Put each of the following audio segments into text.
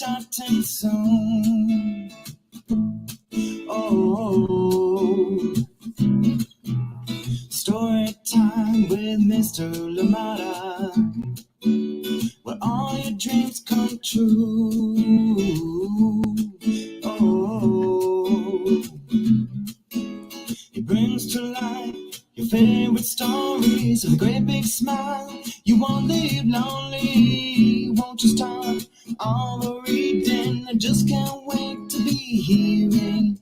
starting soon. Oh, story time with Mr. Lamada, where all your dreams come true. Oh, he brings to life your favorite stories with a great big smile. You won't live lonely, won't you start all the reading? I just can't wait to be hearing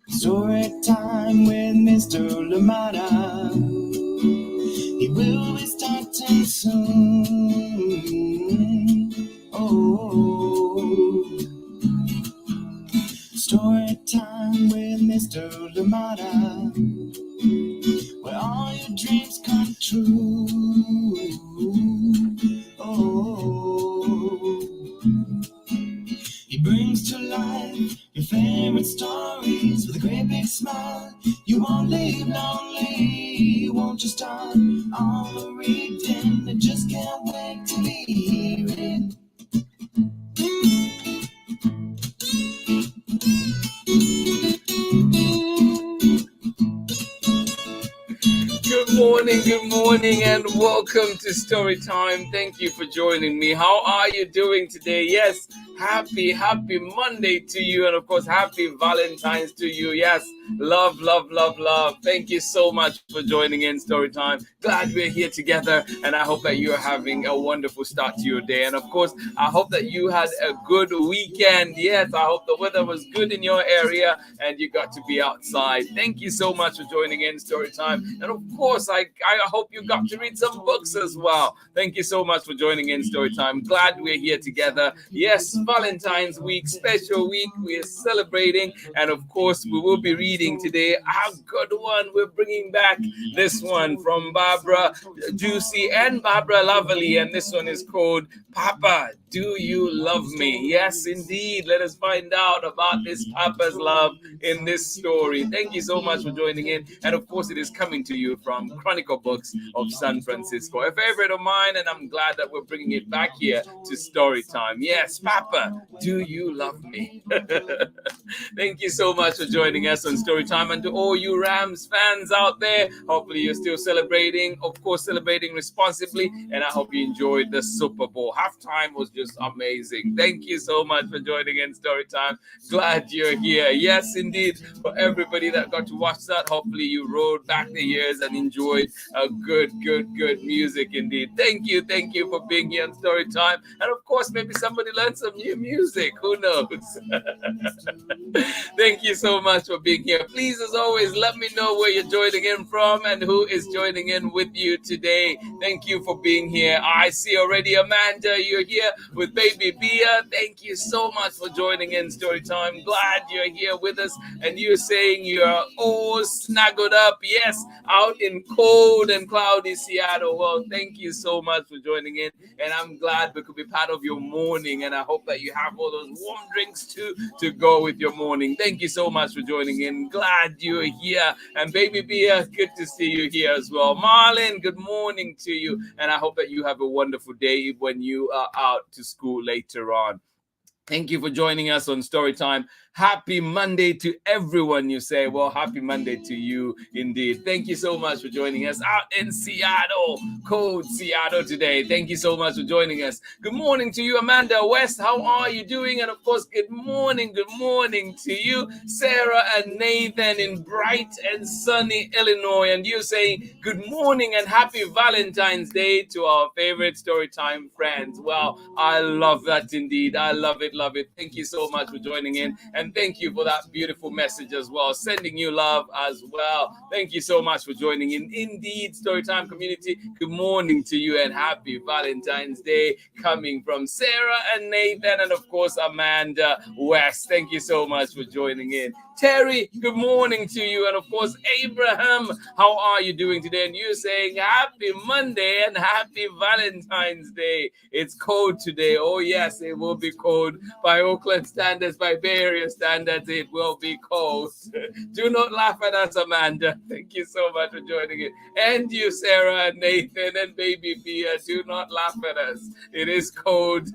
story time with Mr. Lamada. He will be starting soon. Oh, story time with Mr. Lamada, where all your dreams come true. Oh, he brings to life your favorite stories with a great big smile. You won't live lonely, won't you start all the reading? I just can't wait to be hearing. Good morning, and welcome to Story Time. Thank you for joining me. How are you doing today? Yes, happy Monday to you, and of course, happy Valentine's to you. Yes, love. Thank you so much for joining in Story Time. Glad we're here together, and I hope that you are having a wonderful start to your day. And of course, I hope that you had a good weekend. Yes, I hope the weather was good in your area and you got to be outside. Thank you so much for joining in Story Time. And of course, I hope you got to read some books as well. Thank you so much for joining in Story Time. Glad we're here together. Yes, Valentine's week, special week. We're celebrating, and of course, we will be reading today a good one. We're bringing back this one from Joosse and Barbara Lavallee, and this one is called Papa, Do You Love Me? Yes, indeed. Let us find out about this Papa's love in this story. Thank you so much for joining in, and of course, it is coming to you from Chronicle Books of San Francisco, a favorite of mine, and I'm glad that we're bringing it back here to Story Time. Yes, Papa, do you love me? Thank you so much for joining us on Story Time, and to all you Rams fans out there, hopefully you're still celebrating, of course, celebrating responsibly, and I hope you enjoyed the Super Bowl. Halftime was just amazing. Thank you so much for joining in Story Time. Glad you're here. Yes, indeed, for everybody that got to watch that, hopefully you rolled back the years and enjoyed a good music indeed. Thank you for being here on Story Time, and of course maybe somebody learned some new music, who knows. Thank you so much for being here. Please, as always, let me know where you're joining in from and who is joining in with you today. Thank you for being here. I see already Amanda, you're here with baby Bia. Thank you so much for joining in Story Time. Glad you're here with us, and you're saying you're all snuggled up, yes, out in cold and cloudy Seattle. Well, thank you so much for joining in, and I'm glad we could be part of your morning, and I hope that you have all those warm drinks too to go with your morning. Thank you so much for joining in. Glad you're here. And baby Bia, good to see you here as well. Marlon, good morning to you, and I hope that you have a wonderful day when you are out to school later on. Thank you for joining us on Story Time. Happy Monday to everyone, you say. Well, happy Monday to you indeed. Thank you so much for joining us out in Seattle, cold Seattle today. Thank you so much for joining us. Good morning to you, Amanda West. How are you doing? And of course, good morning to you, Sarah and Nathan in bright and sunny Illinois. And you saying good morning and happy Valentine's Day to our favorite Storytime friends. Well, I love that indeed. I love it. Thank you so much for joining in, and thank you for that beautiful message as well. Sending you love as well. Thank you so much for joining in. Indeed, Storytime community, good morning to you and happy Valentine's Day, coming from Sarah and Nathan, and of course Amanda West. Thank you so much for joining in. Terry, good morning to you. And of course, Abraham, how are you doing today? And you're saying happy Monday and happy Valentine's Day. It's cold today. Oh, yes, it will be cold. By Oakland standards, by Bay Area standards, it will be cold. Do not laugh at us, Amanda. Thank you so much for joining it. And you, Sarah, and Nathan, and baby Bia, do not laugh at us. It is cold.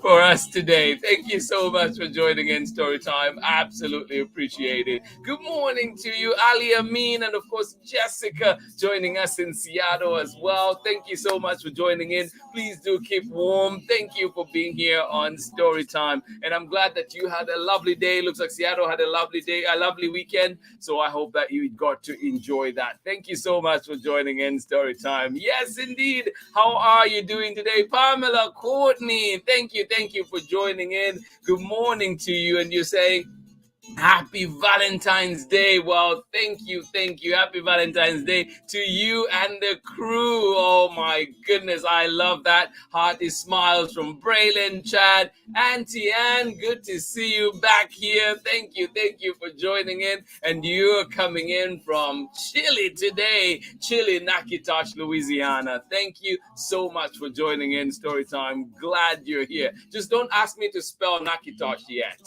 for us today. Thank you so much for joining in Storytime. Absolutely appreciate it. Good morning to you, Ali Amin, and of course Jessica joining us in Seattle as well. Thank you so much for joining in. Please do keep warm. Thank you for being here on Storytime. And I'm glad that you had a lovely day. Looks like Seattle had a lovely day, a lovely weekend. So I hope that you got to enjoy that. Thank you so much for joining in Storytime. Yes, indeed. How are you doing today? Pamela, Courtney, thank you for joining in. Good morning to you. And you're saying, Happy Valentine's Day. Well, thank you. Happy Valentine's Day to you and the crew. Oh my goodness, I love that. Hearty smiles from Braylon, Chad, Auntie Anne. Good to see you back here. Thank you for joining in. And you're coming in from Chile today, Chile, Nakitosh, Louisiana. Thank you so much for joining in Storytime. Glad you're here. Just don't ask me to spell Nakitosh yet.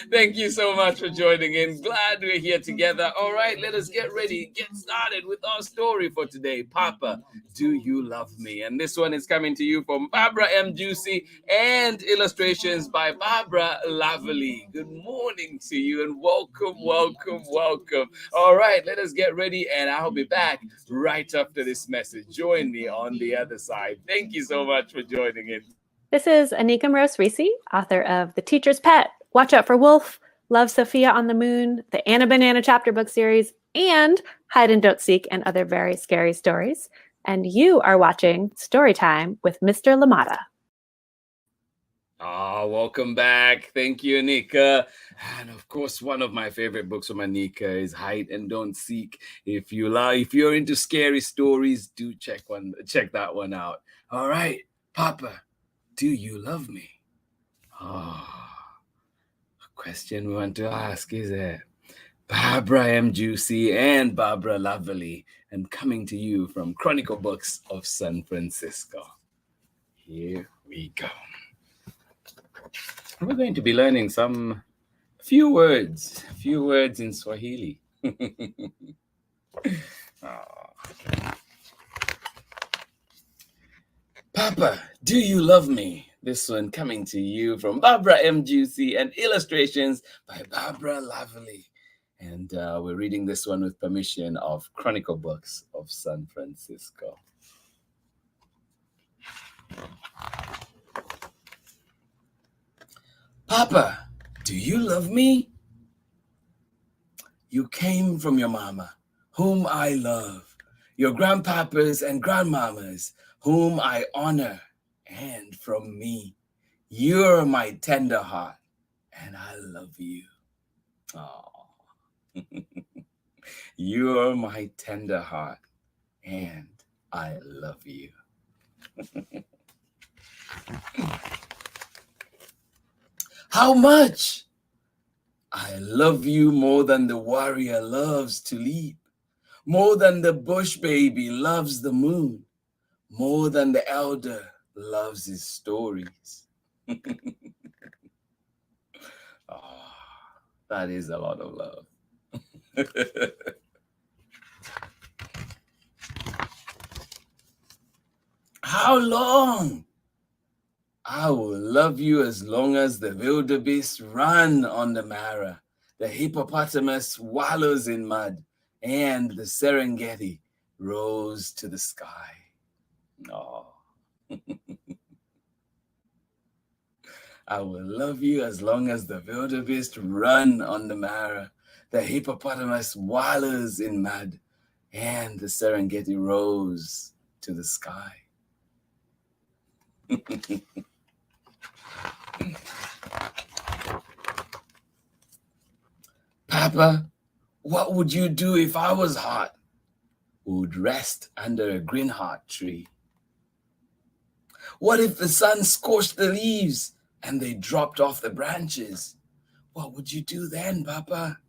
Thank you so much for joining in. Glad we're here together. All right, let us get ready, get started with our story for today. Papa, do you love me? And this one is coming to you from Barbara M. Joosse and illustrations by Barbara Lavallee. Good morning to you and welcome. All right, let us get ready and I'll be back right after this message. Join me on the other side. Thank you so much for joining in. This is Anika Mrose-Reese, author of The Teacher's Pet, Watch Out for Wolf, Love Sophia on the Moon, the Anna Banana chapter book series, and Hide and Don't Seek and other very scary stories. And you are watching Storytime with Mr. Lamata. Welcome back. Thank you, Anika. And of course, one of my favorite books from Anika is Hide and Don't Seek. If you're into scary stories, do check that one out. All right, Papa, do you love me? A question we want to ask is it? Barbara M. Joosse and Barbara Lavallee, and coming to you from Chronicle Books of San Francisco. Here we go. We're going to be learning a few words in Swahili. Papa, do you love me? This one coming to you from Barbara M. Joosse and illustrations by Barbara Lavallee. And we're reading this one with permission of Chronicle Books of San Francisco. Papa, do you love me? You came from your mama, whom I love, your grandpapas and grandmamas, whom I honor, and from me. You're my tender heart, and I love you. You're my tender heart, and I love you. How much? I love you more than the warrior loves to leap, more than the bush baby loves the moon, more than the elder loves his stories. That is a lot of love. How long? I will love you as long as the wildebeest run on the Mara, the hippopotamus wallows in mud, and the Serengeti rose to the sky. I will love you as long as the wildebeest run on the Mara, the hippopotamus wallows in mud, and the Serengeti rose to the sky. Papa, what would you do if I was hot? Would rest under a green heart tree. What if the sun scorched the leaves and they dropped off the branches? What would you do then, Papa?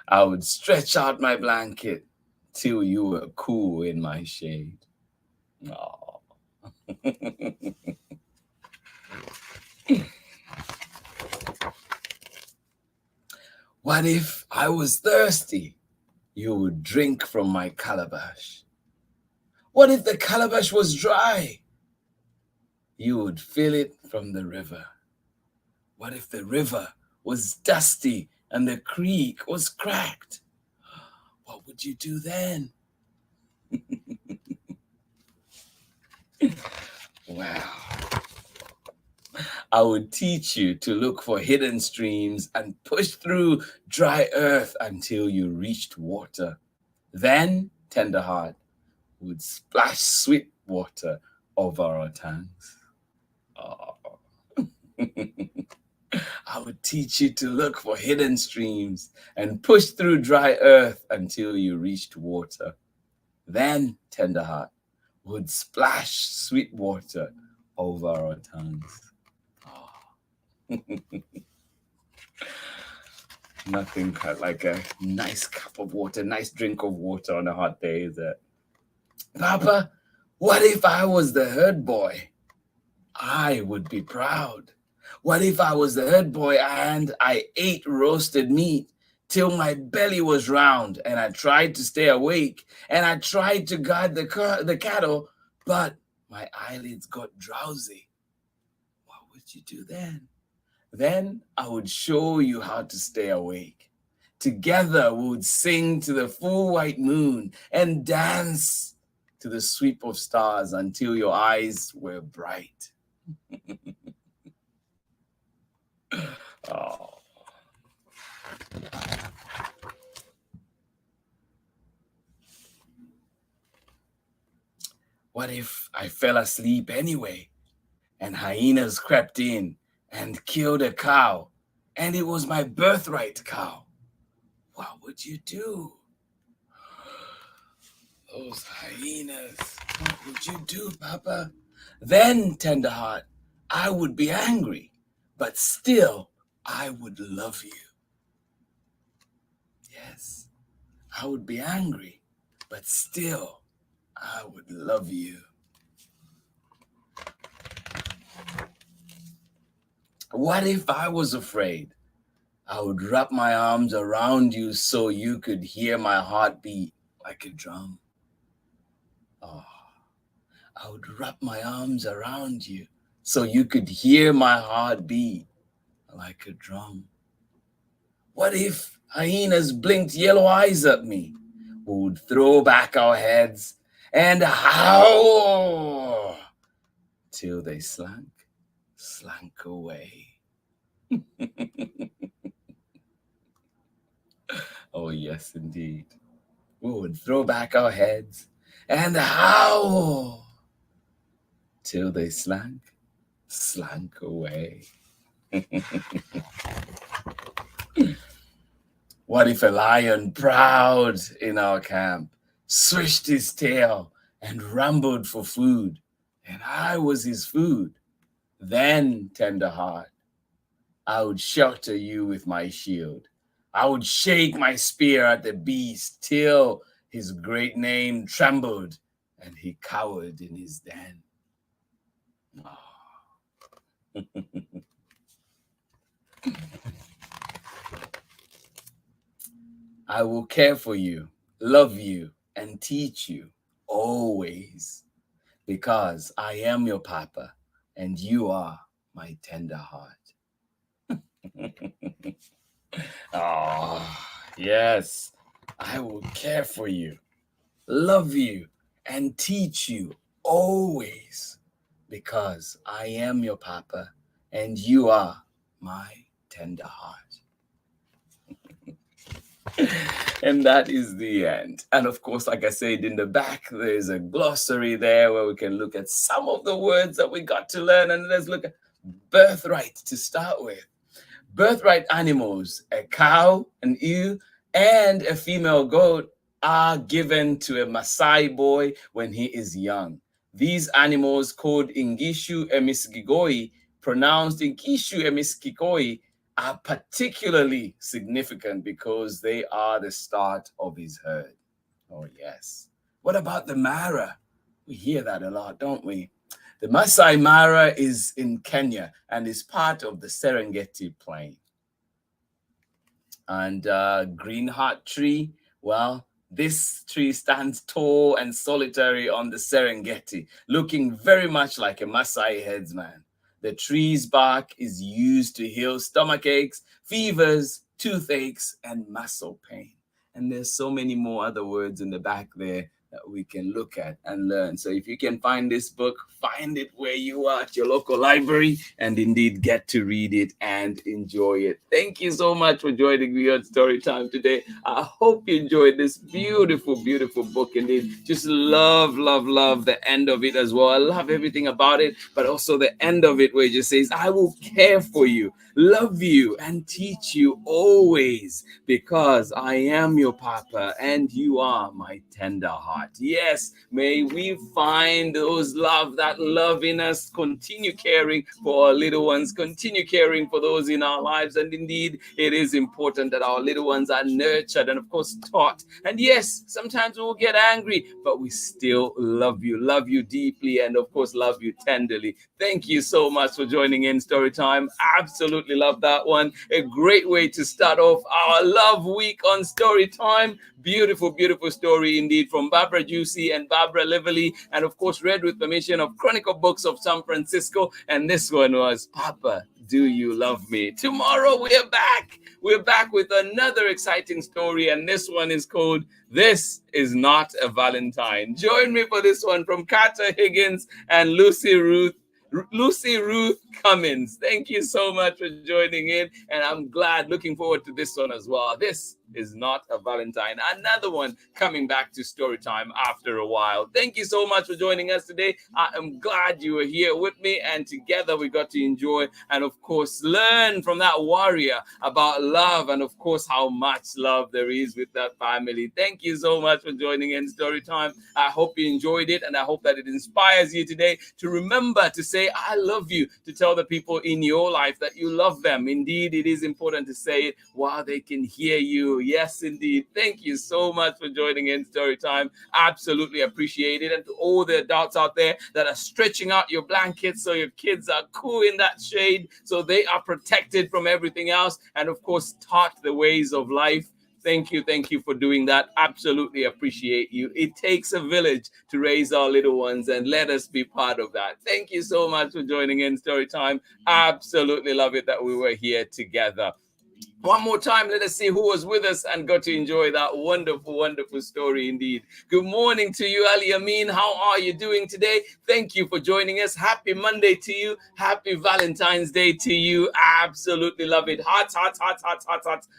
I would stretch out my blanket till you were cool in my shade. What if I was thirsty? you would drink from my calabash. What if the calabash was dry? You would fill it from the river. What if the river was dusty and the creek was cracked? What would you do then? Wow. I would teach you to look for hidden streams and push through dry earth until you reached water. Then, tender heart would splash sweet water over our tongues. Oh. I would teach you to look for hidden streams and push through dry earth until you reached water. Then, tender heart would splash sweet water over our tongues. Oh. Nothing like a nice cup of water, nice drink of water on a hot day, is it? Papa, what if I was the herd boy? I would be proud. What if I was the herd boy and I ate roasted meat till my belly was round and I tried to stay awake and I tried to guard the cattle, but my eyelids got drowsy? What would you do then? Then I would show you how to stay awake. Together we would sing to the full white moon and dance to the sweep of stars until your eyes were bright. Oh. What if I fell asleep anyway and hyenas crept in and killed a cow and it was my birthright cow? What would you do? Those hyenas, what would you do, Papa? Then, tender heart, I would be angry, but still I would love you. Yes, I would be angry, but still I would love you. What if I was afraid? I would wrap my arms around you so you could hear my heart beat like a drum. Oh, I would wrap my arms around you so you could hear my heart beat like a drum. What if hyenas blinked yellow eyes at me? We would throw back our heads and howl till they slunk away. Oh, yes, indeed. We would throw back our heads and howl till they slunk away. What if a lion proud in our camp swished his tail and rumbled for food, and I was his food? Then, tender heart, I would shelter you with my shield. I would shake my spear at the beast till his great name trembled and he cowered in his den. Oh. I will care for you, love you, and teach you always, because I am your Papa and you are my tender heart. Oh, yes, I will care for you, love you, and teach you always, because I am your Papa and you are my tender heart. And that is the end. And of course, like I said, in the back, there's a glossary there where we can look at some of the words that we got to learn. And let's look at birthright to start with. Birthright animals, a cow, an ewe, and a female goat are given to a Maasai boy when he is young. These animals, called Ingishu Emiskigoi, pronounced Ingishu Emiskikoi, are particularly significant because they are the start of his herd. Oh, yes. What about the Mara? We hear that a lot, don't we? The Maasai Mara is in Kenya and is part of the Serengeti Plain. And green heart tree, Well, this tree stands tall and solitary on the Serengeti, looking very much like a Maasai headsman. The tree's bark is used to heal stomach aches, fevers, toothaches, and muscle pain. And there's so many more other words in the back there that we can look at and learn. So if you can find this book, find it where you are at your local library and indeed get to read it and enjoy it. Thank you so much for joining me on Storytime today. I hope you enjoyed this beautiful, beautiful book indeed. Just love the end of it as well. I love everything about it, but also the end of it where it just says, I will care for you, love you, and teach you always because I am your papa and you are my tender heart. Yes, may we find that love in us, continue caring for our little ones, continue caring for those in our lives. And indeed, it is important that our little ones are nurtured and of course taught. And yes, sometimes we'll get angry, but we still love you deeply, and of course love you tenderly. Thank you so much for joining in Storytime. Absolutely love that one. A great way to start off our love week on Storytime. Beautiful, beautiful story indeed from Barbara Joosse and Barbara Lavallee, and of course read with permission of Chronicle Books of San Francisco. And this one was Papa, Do You Love Me? Tomorrow we're back. We're back with another exciting story, and this one is called This Is Not a Valentine. Join me for this one from Carter Higgins and Lucy Ruth Cummins. Thank you so much for joining in, and I'm looking forward to this one as well. This is Not a Valentine. Another one coming back to Storytime after a while. Thank you so much for joining us today. I am glad you were here with me, and together we got to enjoy and of course learn from that warrior about love and of course how much love there is with that family. Thank you so much for joining in Storytime. I hope you enjoyed it, and I hope that it inspires you today to remember to say I love you, to tell the people in your life that you love them. Indeed, it is important to say it while they can hear you. Yes, indeed. Thank you so much for joining in Storytime. Absolutely appreciate it. And to all the adults out there that are stretching out your blankets so your kids are cool in that shade, so they are protected from everything else, and of course taught the ways of life. Thank you for doing that. Absolutely appreciate you. It takes a village to raise our little ones, and let us be part of that. Thank you so much for joining in Storytime. Absolutely love it that we were here together. One more time, let us see who was with us and got to enjoy that wonderful, wonderful story indeed. Good morning to you, Ali Amin. How are you doing today? Thank you for joining us. Happy Monday to you. Happy Valentine's Day to you. Absolutely love it. Hearts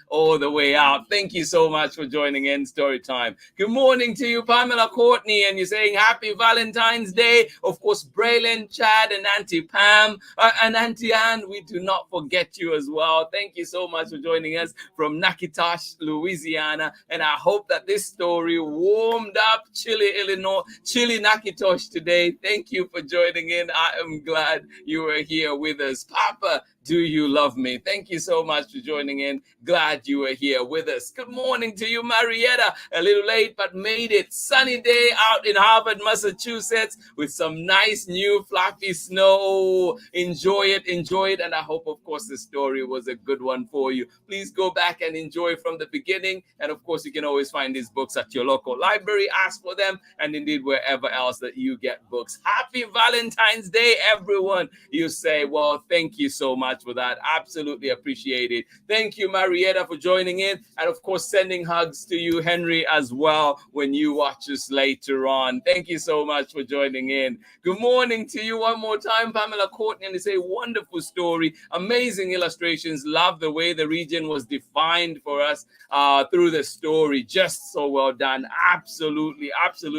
all the way out. Thank you so much for joining in Storytime. Good morning to you, Pamela Courtney, and you're saying Happy Valentine's Day. Of course, Braylon, Chad, and Auntie Pam, and Auntie Ann, we do not forget you as well. Thank you so much for joining us from Natchitoches, Louisiana, and I hope that this story warmed up chilly Natchitoches today. Thank you for joining in. I am glad you were here with us. Papa, do you love me? Thank you so much for joining in. Glad you were here with us. Good morning to you, Marietta. A little late, but made it. Sunny day out in Harvard, Massachusetts, with some nice new fluffy snow. Enjoy it. And I hope, of course, the story was a good one for you. Please go back and enjoy from the beginning. And of course, you can always find these books at your local library. Ask for them, and indeed wherever else that you get books. Happy Valentine's Day, everyone. You say, well, thank you so much for that. Absolutely appreciate it. Thank you, Marietta, for joining in, and of course sending hugs to you, Henry, as well when you watch us later on. Thank you so much for joining in. Good morning to you one more time, Pamela Courtney, and it's a wonderful story, amazing illustrations. Love the way the region was defined for us through the story. Just so well done. Absolutely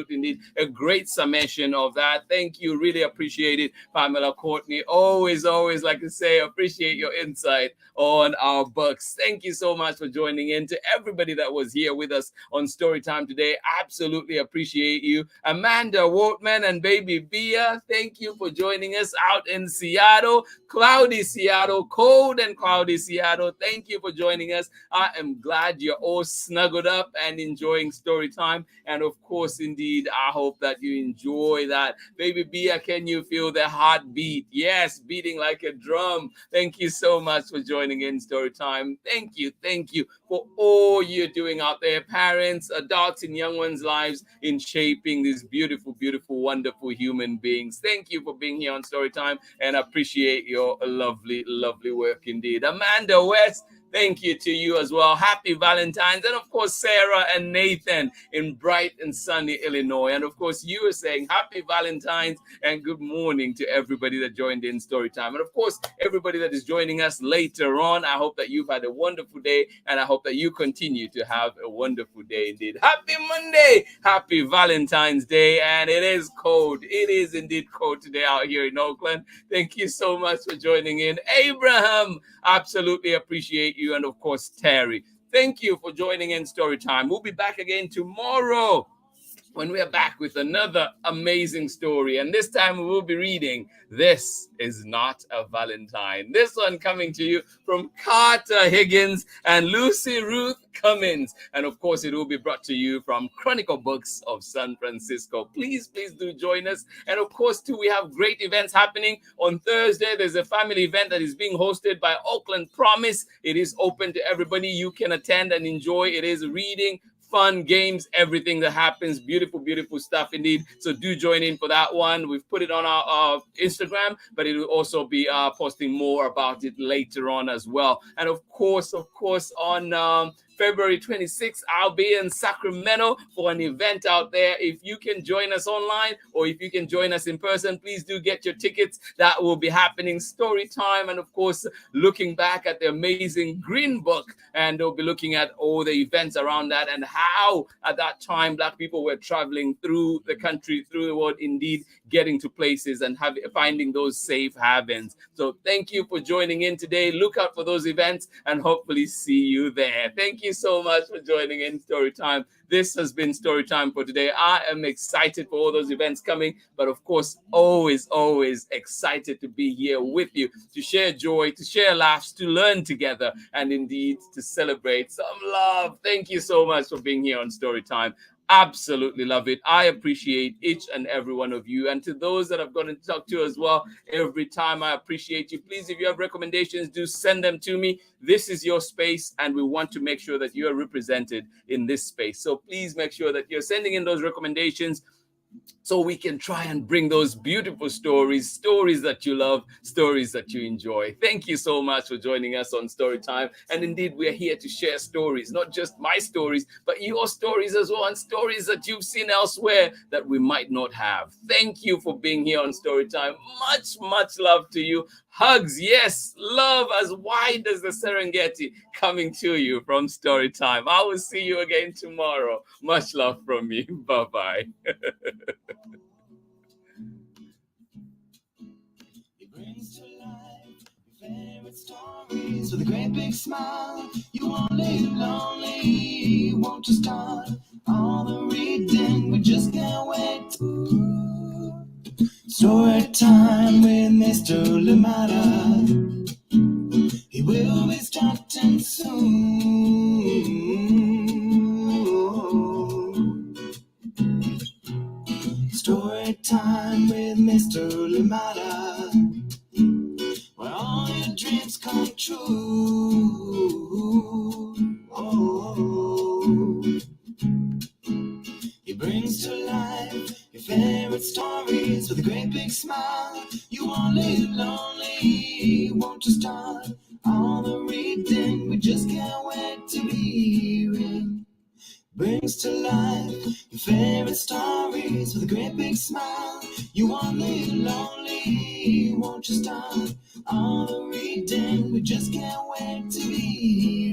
indeed a great summation of that. Thank you, really appreciate it, Pamela Courtney. Always like to say, appreciate your insight on our books. Thank you so much for joining in. To everybody that was here with us on Storytime today, absolutely appreciate you. Amanda Wortman and baby Bia, thank you for joining us out in Seattle. Cloudy Seattle, cold and cloudy Seattle. Thank you for joining us. I am glad you're all snuggled up and enjoying Storytime. And of course, indeed, I hope that you enjoy that. Baby Bia, can you feel the heartbeat? Yes, beating like a drum. Thank you so much for joining in Storytime. Thank you for all you're doing out there, parents, adults, and young ones' lives in shaping these beautiful, beautiful, wonderful human beings. Thank you for being here on Storytime, and I appreciate your lovely, lovely work indeed. Amanda West, thank you to you as well. Happy Valentine's. And of course, Sarah and Nathan in bright and sunny Illinois. And of course, you are saying happy Valentine's and good morning to everybody that joined in Storytime. And of course, everybody that is joining us later on, I hope that you've had a wonderful day, and I hope that you continue to have a wonderful day indeed. Happy Monday. Happy Valentine's Day. And it is cold. It is indeed cold today out here in Oakland. Thank you so much for joining in. Abraham, absolutely appreciate you. And of course, Terry, thank you for joining in Storytime. We'll be back again tomorrow when we are back with another amazing story. And this time we will be reading This Is Not a Valentine. This one coming to you from Carter Higgins and Lucy Ruth Cummins. And of course, it will be brought to you from Chronicle Books of San Francisco. Please do join us. And of course, too, we have great events happening. On Thursday, there's a family event that is being hosted by Oakland Promise. It is open to everybody. You can attend and enjoy. It is reading, fun, games, everything that happens. Beautiful, beautiful stuff indeed. So do join in for that one. We've put it on our Instagram, but it will also be posting more about it later on as well. And of course, on February 26th, I'll be in Sacramento for an event out there. If you can join us online or if you can join us in person, please do get your tickets. That will be happening. Story time, and of course, looking back at the amazing Green Book, and they'll be looking at all the events around that and how at that time Black people were traveling through the country, through the world, indeed getting to places and finding those safe havens. So thank you for joining in today. Look out for those events and hopefully see you there. Thank you so much for joining in Storytime. This has been Storytime for today. I am excited for all those events coming, but of course, always excited to be here with you, to share joy, to share laughs, to learn together, and indeed to celebrate some love. Thank you so much for being here on Storytime. Absolutely love it. I appreciate each and every one of you. And to those that I've gotten to talk to as well, every time I appreciate you. Please, if you have recommendations, do send them to me. This is your space, and we want to make sure that you are represented in this space. So please make sure that you're sending in those recommendations so we can try and bring those beautiful stories that you love, stories that you enjoy. Thank you so much for joining us on Storytime. And indeed, we're here to share stories, not just my stories, but your stories as well, and stories that you've seen elsewhere that we might not have. Thank you for being here on Storytime. Much love to you. Hugs, yes, love as wide as the Serengeti, coming to you from Storytime. I will see you again tomorrow. Much love from me. Bye-bye. It brings to life your favorite stories with a great big smile. You won't live lonely, won't you start all the reading? We just can't wait to story time with Mr. Lamada. He will be starting soon. Story time with Mr. Lamada, where all your dreams come true. He brings to life your favorite stories with a great big smile. You won't live lonely, won't you start all the reading? We just can't wait to be hearing. Brings to life your favorite stories with a great big smile. You won't live lonely, won't you start all the reading? We just can't wait to be